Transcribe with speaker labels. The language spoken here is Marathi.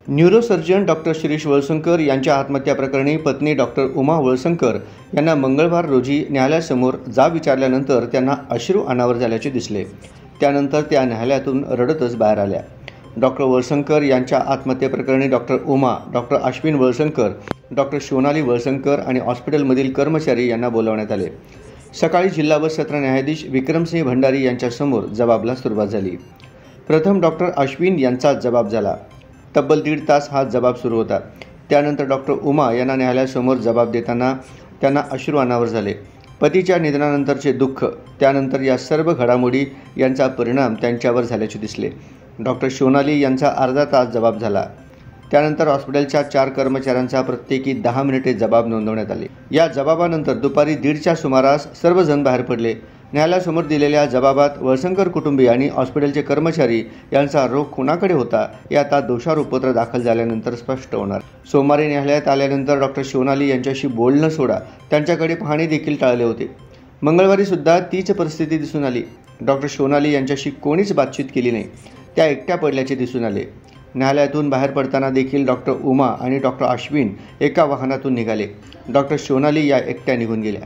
Speaker 1: न्यूरोसर्जन डॉक्टर शिरीष वळसंकर यांच्या आत्महत्या प्रकरणी पत्नी डॉक्टर उमा वळसंकर यांना मंगळवार रोजी न्यायालयासमोर जाब विचारल्यानंतर त्यांना अश्रू अनावर झाल्याचे दिसले। त्यानंतर त्या न्यायालयातून रडतच बाहेर आल्या। डॉक्टर वळसंकर यांच्या आत्महत्येप्रकरणी doctor Uma, doctor Ashwin Valsankar, doctor Sonali Valsankar आणि हॉस्पिटलमधील कर्मचारी यांना बोलावण्यात आले। सकाळी जिल्हा व सत्र न्यायाधीश विक्रमसिंह भंडारी यांच्यासमोर जबाबाला सुरुवात झाली। प्रथम डॉक्टर अश्विन यांचा जबाब झाला। तब्बल 1.5 तास हा जबाब सुरू होता। त्यानंतर डॉक्टर उमा यांना न्यायालयासमोर जबाब देताना त्यांना अश्रू अनावर झाले। पतीच्या निधनानंतरचे दुःख, त्यानंतर या सर्व घडामोडी यांचा परिणाम त्यांच्यावर झाल्याचे दिसले। डॉक्टर सोनाली यांचा अर्धा तास जबाब झाला। त्यानंतर हॉस्पिटलच्या 4 कर्मचाऱ्यांचा प्रत्येकी 10 मिनिटे जबाब नोंदवण्यात आले। या जबाबानंतर दुपारी 1:30च्या सुमारास सर्वजण बाहेर पडले। न्यायालयासमोर दिलेल्या जबाबात वळसंकर कुटुंबीय आणि हॉस्पिटलचे कर्मचारी यांचा रोग कुणाकडे होता हे आता दोषारोपपत्र दाखल झाल्यानंतर स्पष्ट होणार। सोमवारी न्यायालयात आल्यानंतर डॉक्टर सोनाली यांच्याशी बोलणं सोडा, त्यांच्याकडे पाहणे देखील टाळले होते। मंगळवारी सुद्धा तीच परिस्थिती दिसून आली। डॉक्टर सोनाली यांच्याशी कोणीच बातचीत केली नाही, त्या एकट्या पडल्याचे दिसून आले। न्यायालयातून बाहेर पडताना देखील डॉक्टर उमा आणि डॉक्टर अश्विन एका वाहनातून निघाले। डॉक्टर सोनाली या एकट्या निघून गेल्या।